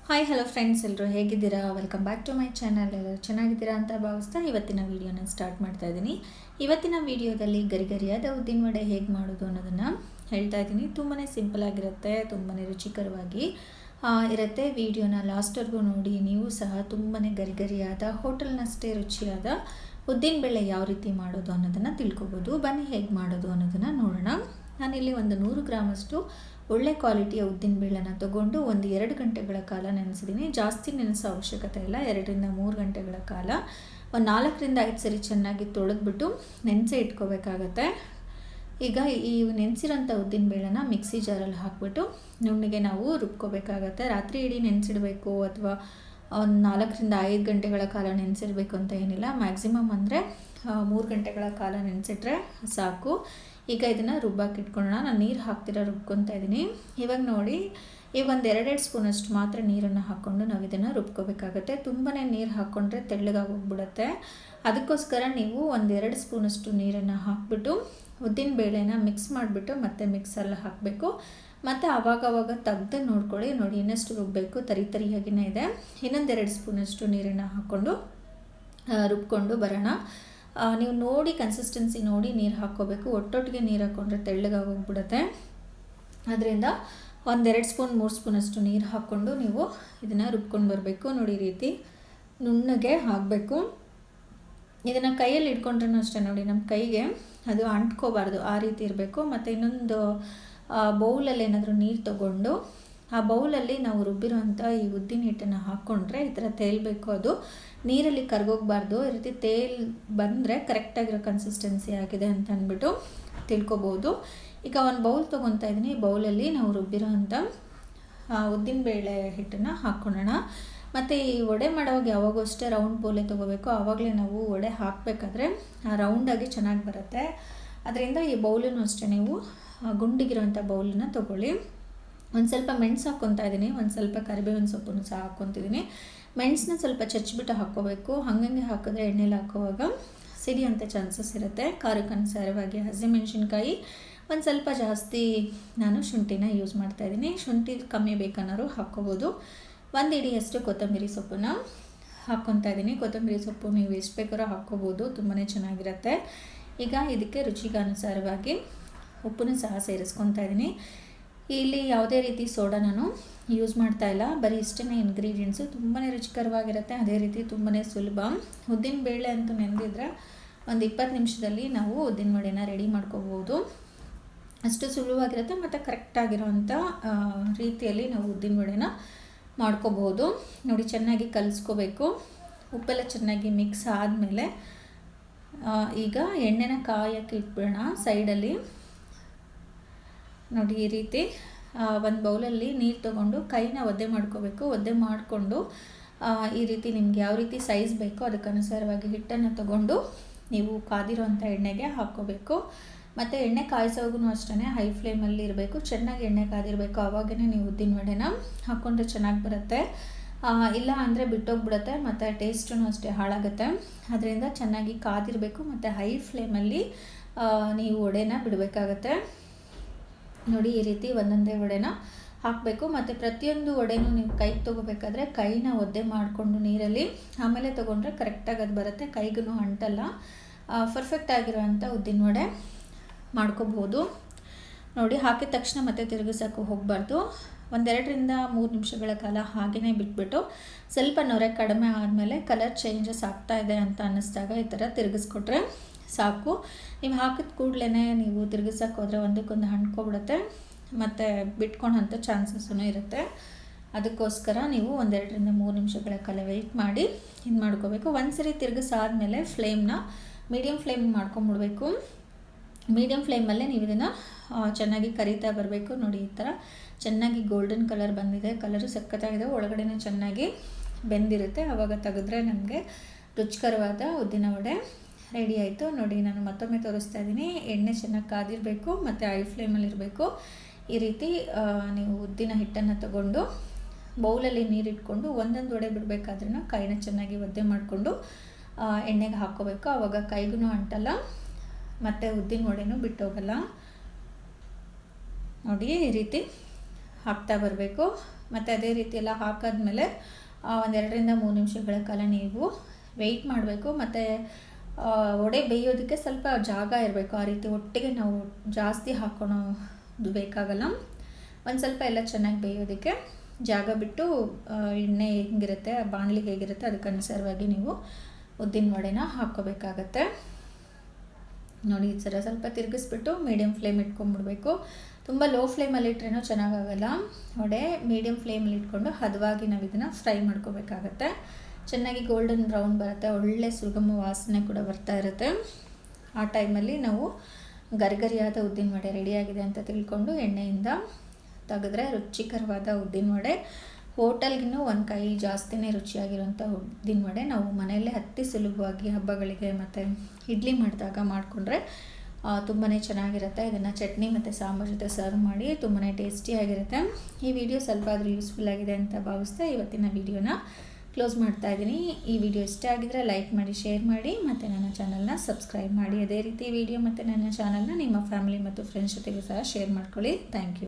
Hi hello friends, ಎಲ್ಲರೂ ಹೇಗಿದ್ದೀರಾ? Welcome back to my channel. ಎಲ್ಲರೂ ಚೆನ್ನಾಗಿದ್ದೀರಾ ಅಂತ ಭಾವಿಸ್ತಾ ಇವತ್ತಿನ ವೀಡಿಯೋನ ಸ್ಟಾರ್ಟ್ ಮಾಡ್ತಾ ಇದ್ದೀನಿ. ಇವತ್ತಿನ ವೀಡಿಯೋದಲ್ಲಿ ಗರಿಗರಿಯಾದ ಉದ್ದಿನ ವಡೆ ಹೇಗೆ ಮಾಡೋದು ಅನ್ನೋದನ್ನು ಹೇಳ್ತಾ ಇದ್ದೀನಿ. ತುಂಬಾ ಸಿಂಪಲ್ ಆಗಿರುತ್ತೆ, ತುಂಬಾ ರುಚಿಕರವಾಗಿ ಇರುತ್ತೆ. ವಿಡಿಯೋನ ಲಾಸ್ಟ್ವರೆಗೂ ನೋಡಿ. ನೀವು ಸಹ ತುಂಬಾ ಗರಿಗರಿಯಾದ ಹೋಟೆಲ್ನಷ್ಟೇ ರುಚಿಯಾದ ಉದ್ದಿನ ಬೇಳೆ ಯಾವ ರೀತಿ ಮಾಡೋದು ಅನ್ನೋದನ್ನು ತಿಳ್ಕೊಬೋದು. ಬನ್ನಿ ಹೇಗೆ ಮಾಡೋದು ಅನ್ನೋದನ್ನು ನೋಡೋಣ. ನಾನಿಲ್ಲಿ ಒಂದು 100 ಗ್ರಾಮಷ್ಟು ಒಳ್ಳೆ ಕ್ವಾಲಿಟಿಯ ಉದ್ದಿನ ಬೇಳೆನ ತೊಗೊಂಡು 1-2 ಗಂಟೆಗಳ ಕಾಲ ನೆನೆಸಿದ್ದೀನಿ. ಜಾಸ್ತಿ ನೆನೆಸೋ ಅವಶ್ಯಕತೆ ಇಲ್ಲ. 2-3 ಗಂಟೆಗಳ ಕಾಲ ಒಂದು 4-5 ಸರಿ ಚೆನ್ನಾಗಿ ತೊಳೆದ್ಬಿಟ್ಟು ನೆನೆಸಿ ಇಟ್ಕೋಬೇಕಾಗತ್ತೆ. ಈಗ ಈ ನೆನೆಸಿರೋಂಥ ಉದ್ದಿನ ಬೇಳೆನ ಮಿಕ್ಸಿ ಜಾರಲ್ಲಿ ಹಾಕ್ಬಿಟ್ಟು ನುಣ್ಣಗೆ ನಾವು ರುಬ್ಕೋಬೇಕಾಗತ್ತೆ. ರಾತ್ರಿ ಇಡೀ ನೆನೆಸಿಡಬೇಕು ಅಥವಾ ಒಂದು 4-5 ಗಂಟೆಗಳ ಕಾಲ ನೆನೆಸಿಡಬೇಕು ಅಂತ ಏನಿಲ್ಲ. ಮ್ಯಾಕ್ಸಿಮಮ್ ಅಂದರೆ 3 ಗಂಟೆಗಳ ಕಾಲ ನೆನೆಸಿಟ್ರೆ ಸಾಕು. ಈಗ ಇದನ್ನು ರುಬ್ಬಾಕಿ ಇಟ್ಕೊಳ್ಳೋಣ. ನಾನು ನೀರು ಹಾಕ್ತಿರ ರುಬ್ಕೊತಾ ಇದ್ದೀನಿ. ಇವಾಗ ನೋಡಿ, ಈಗ ಒಂದು 2 ಸ್ಪೂನಷ್ಟು ಮಾತ್ರ ನೀರನ್ನು ಹಾಕ್ಕೊಂಡು ನಾವು ಇದನ್ನು ರುಬ್ಕೋಬೇಕಾಗತ್ತೆ. ತುಂಬಾ ನೀರು ಹಾಕ್ಕೊಂಡ್ರೆ ತೆಳ್ಳಗಾಗೋಗ್ಬಿಡುತ್ತೆ. ಅದಕ್ಕೋಸ್ಕರ ನೀವು 1-2 ಸ್ಪೂನಷ್ಟು ನೀರನ್ನು ಹಾಕ್ಬಿಟ್ಟು ಉದ್ದಿನ ಬೇಳೆನ ಮಿಕ್ಸ್ ಮಾಡಿಬಿಟ್ಟು ಮತ್ತೆ ಮಿಕ್ಸಲ್ಲಿ ಹಾಕಬೇಕು. ಮತ್ತು ಆವಾಗವಾಗ ತೆಗ್ದು ನೋಡ್ಕೊಳ್ಳಿ. ನೋಡಿ ಇನ್ನಷ್ಟು ರುಬ್ಬಬೇಕು, ತರಿಯಾಗಿನೇ ಇದೆ. ಇನ್ನೊಂದು 2 ಸ್ಪೂನಷ್ಟು ನೀರನ್ನು ಹಾಕ್ಕೊಂಡು ರುಬ್ಕೊಂಡು ಬರೋಣ. ನೀವು ನೋಡಿ ಕನ್ಸಿಸ್ಟೆನ್ಸಿ ನೋಡಿ ನೀರು ಹಾಕ್ಕೋಬೇಕು. ಒಟ್ಟೊಟ್ಟಿಗೆ ನೀರು ಹಾಕ್ಕೊಂಡ್ರೆ ತೆಳ್ಳಗಾಗೋಗ್ಬಿಡುತ್ತೆ. ಅದರಿಂದ 1-2 ಸ್ಪೂನ್ 3 ಸ್ಪೂನಷ್ಟು ನೀರು ಹಾಕ್ಕೊಂಡು ನೀವು ಇದನ್ನು ರುಬ್ಕೊಂಡು ಬರಬೇಕು. ನೋಡಿ ಈ ರೀತಿ ನುಣ್ಣಗೆ ಹಾಕಬೇಕು. ಇದನ್ನು ಕೈಯಲ್ಲಿ ಇಟ್ಕೊಂಡ್ರೂ ಅಷ್ಟೇ ನೋಡಿ, ನಮ್ಮ ಕೈಗೆ ಅದು ಅಂಟ್ಕೋಬಾರ್ದು, ಆ ರೀತಿ ಇರಬೇಕು. ಮತ್ತು ಇನ್ನೊಂದು ಬೌಲಲ್ಲಿ ಏನಾದರೂ ನೀರು ತೊಗೊಂಡು ಆ ಬೌಲಲ್ಲಿ ನಾವು ರುಬ್ಬಿರೋಂಥ ಈ ಉದ್ದಿನ ಹಿಟ್ಟನ್ನು ಹಾಕ್ಕೊಂಡ್ರೆ ಈ ಥರ ತೇಲ್ಬೇಕು. ಅದು ನೀರಲ್ಲಿ ಕರ್ಗೋಗಬಾರ್ದು. ಈ ರೀತಿ ಬಂದರೆ ಕರೆಕ್ಟಾಗಿರೋ ಕನ್ಸಿಸ್ಟೆನ್ಸಿ ಆಗಿದೆ ಅಂತ ಅಂದ್ಬಿಟ್ಟು ತಿಳ್ಕೊಬೋದು. ಈಗ ಒಂದು ಬೌಲ್ ತೊಗೊತಾ ಇದ್ದೀನಿ. ಈ ಬೌಲಲ್ಲಿ ನಾವು ರುಬ್ಬಿರೋ ಅಂಥ ಉದ್ದಿನಬೇಳೆ ಹಿಟ್ಟನ್ನು ಹಾಕ್ಕೊಳ್ಳೋಣ. ಮತ್ತು ಈ ವಡೆ ಮಾಡೋವಾಗ ಯಾವಾಗೂ ಅಷ್ಟೇ ರೌಂಡ್ ಬೌಲೇ ತೊಗೋಬೇಕು. ಆವಾಗಲೇ ನಾವು ವಡೆ ಹಾಕಬೇಕಾದ್ರೆ ರೌಂಡಾಗಿ ಚೆನ್ನಾಗಿ ಬರುತ್ತೆ. ಅದರಿಂದ ಈ ಬೌಲನ್ನು ಅಷ್ಟೇ ನೀವು ಗುಂಡಿಗಿರೋಂಥ ಬೌಲನ್ನು ತೊಗೊಳ್ಳಿ. ಒಂದು ಸ್ವಲ್ಪ ಮೆಣಸು ಹಾಕ್ಕೊತಾ ಇದ್ದೀನಿ. ಒಂದು ಸ್ವಲ್ಪ ಕರಿಬೇವಿನ ಸೊಪ್ಪನ್ನು ಸಹ ಹಾಕ್ಕೊತಿದ್ದೀನಿ. ಮೆಣಸನ್ನ ಸ್ವಲ್ಪ ಚಚ್ಚಿಬಿಟ್ಟು ಹಾಕ್ಕೋಬೇಕು. ಹಾಗಂಗೆ ಹಾಕಿದ್ರೆ ಎಣ್ಣೆಲಿ ಹಾಕುವಾಗ ಸಿಡಿಯೋಂಥ ಚಾನ್ಸಸ್ ಇರುತ್ತೆ. ಖಾರಕ್ಕನುಸಾರವಾಗಿ ಹಸಿಮೆಣಸಿನ್ಕಾಯಿ ಒಂದು ಸ್ವಲ್ಪ ಜಾಸ್ತಿ ನಾನು ಶುಂಠಿನ ಯೂಸ್ ಮಾಡ್ತಾಯಿದ್ದೀನಿ. ಶುಂಠಿ ಕಮ್ಮಿ ಬೇಕನ್ನೋರು ಹಾಕ್ಕೋಬೋದು. 1 ಹಿಡಿಯಷ್ಟು ಕೊತ್ತಂಬರಿ ಸೊಪ್ಪನ್ನು ಹಾಕ್ಕೊತಾ ಇದ್ದೀನಿ. ಕೊತ್ತಂಬರಿ ಸೊಪ್ಪು ನೀವು ಎಷ್ಟು ಬೇಕಾದ್ರೂ ಹಾಕ್ಕೋಬೋದು, ತುಂಬಾ ಚೆನ್ನಾಗಿರುತ್ತೆ. ಈಗ ಇದಕ್ಕೆ ರುಚಿಗೆ ಅನುಸಾರವಾಗಿ ಉಪ್ಪನ್ನು ಸಹ ಸೇರಿಸ್ಕೊತಾ ಇದ್ದೀನಿ. ಇಲ್ಲಿ ಯಾವುದೇ ರೀತಿ ಸೋಡಾ ನಾನು ಯೂಸ್ ಮಾಡ್ತಾ ಇಲ್ಲ. ಬರೀ ಇಷ್ಟೇ ಇಂಗ್ರೀಡಿಯೆಂಟ್ಸು. ತುಂಬಾ ರುಚಿಕರವಾಗಿರುತ್ತೆ. ಅದೇ ರೀತಿ ತುಂಬಾ ಸುಲಭ. ಉದ್ದಿನ ಬೇಳೆ ಅಂತೂ ನೆನೆದಿದ್ರೆ ಒಂದು 20 ನಿಮಿಷದಲ್ಲಿ ನಾವು ಉದ್ದಿನ ವಡೆನ ರೆಡಿ ಮಾಡ್ಕೋಬೋದು. ಅಷ್ಟು ಸುಲಭವಾಗಿರುತ್ತೆ ಮತ್ತು ಕರೆಕ್ಟಾಗಿರೋವಂಥ ರೀತಿಯಲ್ಲಿ ನಾವು ಉದ್ದಿನ ವಡೆನ ಮಾಡ್ಕೋಬೋದು. ನೋಡಿ ಚೆನ್ನಾಗಿ ಕಲಿಸ್ಕೋಬೇಕು. ಉಪ್ಪೆಲ್ಲ ಚೆನ್ನಾಗಿ ಮಿಕ್ಸ್ ಆದಮೇಲೆ ಈಗ ಎಣ್ಣೆನ ಕಾಯೋಕ್ಕೆ ಇಟ್ಬಿಡೋಣ ಸೈಡಲ್ಲಿ. ನೋಡಿ ಈ ರೀತಿ ಒಂದು ಬೌಲಲ್ಲಿ ನೀರು ತೊಗೊಂಡು ಕೈನ ಒದ್ದೆ ಮಾಡ್ಕೋಬೇಕು. ಒದ್ದೆ ಮಾಡಿಕೊಂಡು ಈ ರೀತಿ ನಿಮ್ಗೆ ಯಾವ ರೀತಿ ಸೈಜ್ ಬೇಕೋ ಅದಕ್ಕನುಸಾರವಾಗಿ ಹಿಟ್ಟನ್ನು ತೊಗೊಂಡು ನೀವು ಕಾದಿರೋಂಥ ಎಣ್ಣೆಗೆ ಹಾಕ್ಕೋಬೇಕು. ಮತ್ತು ಎಣ್ಣೆ ಕಾಯಿಸೋಗೂ ಅಷ್ಟೇ ಹೈ ಫ್ಲೇಮಲ್ಲಿ ಇರಬೇಕು. ಚೆನ್ನಾಗಿ ಎಣ್ಣೆ ಕಾದಿರಬೇಕು. ಆವಾಗೇ ನೀವು ಉದ್ದಿನ ವಡೆನ ಹಾಕ್ಕೊಂಡ್ರೆ ಚೆನ್ನಾಗಿ ಬರುತ್ತೆ. ಇಲ್ಲ ಅಂದರೆ ಬಿಟ್ಟೋಗ್ಬಿಡುತ್ತೆ ಮತ್ತು ಟೇಸ್ಟೂ ಅಷ್ಟೇ ಹಾಳಾಗುತ್ತೆ. ಅದರಿಂದ ಚೆನ್ನಾಗಿ ಕಾದಿರಬೇಕು ಮತ್ತು ಹೈ ಫ್ಲೇಮಲ್ಲಿ ನೀವು ವಡೆನ ಬಿಡಬೇಕಾಗತ್ತೆ. ನೋಡಿ ಈ ರೀತಿ ಒಂದೊಂದೇ ವಡೆನ ಹಾಕಬೇಕು. ಮತ್ತು ಪ್ರತಿಯೊಂದು ವಡೆನೂ ನೀವು ಕೈಗೆ ತೊಗೋಬೇಕಾದ್ರೆ ಕೈನ ಒದ್ದೆ ಮಾಡಿಕೊಂಡು ನೀರಲ್ಲಿ ಆಮೇಲೆ ತೊಗೊಂಡ್ರೆ ಕರೆಕ್ಟಾಗಿ ಅದು ಬರುತ್ತೆ. ಕೈಗೂ ಅಂಟಲ್ಲ. ಪರ್ಫೆಕ್ಟ್ ಆಗಿರೋವಂಥ ಉದ್ದಿನ ವಡೆ ಮಾಡ್ಕೋಬೋದು. ನೋಡಿ ಹಾಕಿದ ತಕ್ಷಣ ಮತ್ತೆ ತಿರುಗಿಸೋಕ್ಕೂ ಹೋಗಬಾರ್ದು. 1-2-3 ನಿಮಿಷಗಳ ಕಾಲ ಹಾಗೆಯೇ ಬಿಟ್ಬಿಟ್ಟು ಸ್ವಲ್ಪ ನೊರೆ ಕಡಿಮೆ ಆದಮೇಲೆ ಕಲರ್ ಚೇಂಜಸ್ ಆಗ್ತಾ ಇದೆ ಅಂತ ಅನ್ನಿಸ್ದಾಗ ಈ ಥರ ತಿರುಗಿಸ್ಕೊಟ್ರೆ ಸಾಕು. ನೀವು ಹಾಕಿದ ಕೂಡಲೇ ನೀವು ತಿರುಗಿಸೋಕೆ ಹೋದರೆ ಒಂದಕ್ಕೊಂದು ಅಂಟ್ಕೊಬಿಡುತ್ತೆ ಮತ್ತು ಬಿಟ್ಕೊಳೋಂಥ ಚಾನ್ಸಸ್ಸೂ ಇರುತ್ತೆ. ಅದಕ್ಕೋಸ್ಕರ ನೀವು 1-2-3 ನಿಮಿಷಗಳ ಕಾಲ ವೆಯ್ಟ್ ಮಾಡಿ ಇದು ಮಾಡ್ಕೋಬೇಕು. ಒಂದ್ಸರಿ ತಿರುಗಿಸಾದ್ಮೇಲೆ ಫ್ಲೇಮ್ನ ಮೀಡಿಯಮ್ ಫ್ಲೇಮ್ ಮಾಡ್ಕೊಂಬಿಡ್ಬೇಕು. ಮೀಡಿಯಮ್ ಫ್ಲೇಮಲ್ಲೇ ನೀವು ಇದನ್ನು ಚೆನ್ನಾಗಿ ಕರಿತಾ ಬರಬೇಕು. ನೋಡಿ ಈ ಥರ ಚೆನ್ನಾಗಿ ಗೋಲ್ಡನ್ ಕಲರ್ ಬಂದಿದೆ. ಕಲರು ಸಖತ್ತಾಗಿದೆ. ಒಳಗಡೆನೂ ಚೆನ್ನಾಗಿ ಬೆಂದಿರುತ್ತೆ. ಆವಾಗ ತೆಗೆದ್ರೆ ನಮಗೆ ರುಚಿಕರವಾದ ಉದ್ದಿನ ವಡೆ ರೆಡಿ ಆಯಿತು. ನೋಡಿ ನಾನು ಮತ್ತೊಮ್ಮೆ ತೋರಿಸ್ತಾ ಇದ್ದೀನಿ. ಎಣ್ಣೆ ಚೆನ್ನಾಗಿ ಕಾದಿರಬೇಕು ಮತ್ತು ಹೈ ಫ್ಲೇಮಲ್ಲಿ ಇರಬೇಕು. ಈ ರೀತಿ ನೀವು ಉದ್ದಿನ ಹಿಟ್ಟನ್ನು ತಗೊಂಡು ಬೌಲಲ್ಲಿ ನೀರಿಟ್ಕೊಂಡು ಒಂದೊಂದು ವಡೆ ಬಿಡಬೇಕಾದ್ರೂ ಕೈನ ಚೆನ್ನಾಗಿ ಒದ್ದೆ ಮಾಡಿಕೊಂಡು ಎಣ್ಣೆಗೆ ಹಾಕ್ಕೋಬೇಕು. ಆವಾಗ ಕೈಗೂ ಅಂಟಲ್ಲ ಮತ್ತು ಉದ್ದಿನ ವಡೆನೂ ಬಿಟ್ಟೋಗಲ್ಲ. ನೋಡಿ ಈ ರೀತಿ ಹಾಕ್ತಾ ಬರಬೇಕು. ಮತ್ತು ಅದೇ ರೀತಿ ಎಲ್ಲ ಹಾಕಾದ್ಮೇಲೆ 1-2 3 ನಿಮಿಷಗಳ ಕಾಲ ನೀವು ವೆಯ್ಟ್ ಮಾಡಬೇಕು. ಮತ್ತು ವಡೆ ಬೇಯೋದಕ್ಕೆ ಸ್ವಲ್ಪ ಜಾಗ ಇರಬೇಕು. ಆ ರೀತಿ ಒಟ್ಟಿಗೆ ನಾವು ಜಾಸ್ತಿ ಹಾಕ್ಕೊಳೋದು ಬೇಕಾಗಲ್ಲ. ಒಂದು ಸ್ವಲ್ಪ ಎಲ್ಲ ಚೆನ್ನಾಗಿ ಬೇಯೋದಕ್ಕೆ ಜಾಗ ಬಿಟ್ಟು ಎಣ್ಣೆ ಹೆಂಗಿರುತ್ತೆ, ಬಾಣಲಿ ಹೇಗಿರುತ್ತೆ ಅದಕ್ಕೆ ಅನುಸಾರವಾಗಿ ನೀವು ಉದ್ದಿನ ವಡೆನ ಹಾಕ್ಕೋಬೇಕಾಗತ್ತೆ. ನೋಡಿ ಈ ಥರ ಸ್ವಲ್ಪ ತಿರುಗಿಸ್ಬಿಟ್ಟು ಮೀಡಿಯಮ್ ಫ್ಲೇಮ್ ಇಟ್ಕೊಂಡ್ಬಿಡ್ಬೇಕು. ತುಂಬ ಲೋ ಫ್ಲೇಮಲ್ಲಿ ಇಟ್ರೇನೂ ಚೆನ್ನಾಗಾಗಲ್ಲ ವಡೆ. ಮೀಡಿಯಮ್ ಫ್ಲೇಮಲ್ಲಿ ಇಟ್ಕೊಂಡು ಹದವಾಗಿ ನಾವು ಇದನ್ನು ಫ್ರೈ ಮಾಡ್ಕೋಬೇಕಾಗತ್ತೆ. ಚೆನ್ನಾಗಿ ಗೋಲ್ಡನ್ ಬ್ರೌನ್ ಬರುತ್ತೆ, ಒಳ್ಳೆ ಸುಗಮ ವಾಸನೆ ಕೂಡ ಬರ್ತಾ ಇರುತ್ತೆ. ಆ ಟೈಮಲ್ಲಿ ನಾವು ಗರಿಗರಿಯಾದ ಉದ್ದಿನ ವಡೆ ರೆಡಿಯಾಗಿದೆ ಅಂತ ತಿಳ್ಕೊಂಡು ಎಣ್ಣೆಯಿಂದ ತೆಗೆದ್ರೆ ರುಚಿಕರವಾದ ಉದ್ದಿನ ವಡೆ. ಹೋಟೆಲ್ಗಿನ್ನೂ ಒಂದು ಕೈ ಜಾಸ್ತಿನೇ ರುಚಿಯಾಗಿರೋಂಥ ಉದ್ದಿನ ವಡೆ ನಾವು ಮನೆಯಲ್ಲೇ ಅತಿ ಸುಲಭವಾಗಿ ಹಬ್ಬಗಳಿಗೆ ಮತ್ತು ಇಡ್ಲಿ ಮಾಡಿದಾಗ ಮಾಡಿಕೊಂಡ್ರೆ ತುಂಬಾ ಚೆನ್ನಾಗಿರುತ್ತೆ. ಇದನ್ನು ಚಟ್ನಿ ಮತ್ತು ಸಾಂಬಾರು ಜೊತೆ ಸರ್ವ್ ಮಾಡಿ ತುಂಬಾ ಟೇಸ್ಟಿಯಾಗಿರುತ್ತೆ. ಈ ವಿಡಿಯೋ ಸ್ವಲ್ಪ ಆದರೂ ಯೂಸ್ಫುಲ್ ಆಗಿದೆ ಅಂತ ಭಾವಿಸ್ತಾ ಇವತ್ತಿನ ವಿಡಿಯೋನ ಕ್ಲೋಸ್ ಮಾಡ್ತಾ ಇದ್ದೀನಿ. ಈ ವಿಡಿಯೋ ಇಷ್ಟ ಆಗಿದ್ರೆ ಲೈಕ್ ಮಾಡಿ, ಶೇರ್ ಮಾಡಿ ಮತ್ತು ನನ್ನ ಚಾನಲ್ನ ಸಬ್ಸ್ಕ್ರೈಬ್ ಮಾಡಿ. ಅದೇ ರೀತಿ ವಿಡಿಯೋ ಮತ್ತು ನನ್ನ ಚಾನಲ್ನ ನಿಮ್ಮ ಫ್ಯಾಮಿಲಿ ಮತ್ತು ಫ್ರೆಂಡ್ಸ್ ಜೊತೆಗೂ ಸಹ ಶೇರ್ ಮಾಡ್ಕೊಳ್ಳಿ. Thank you.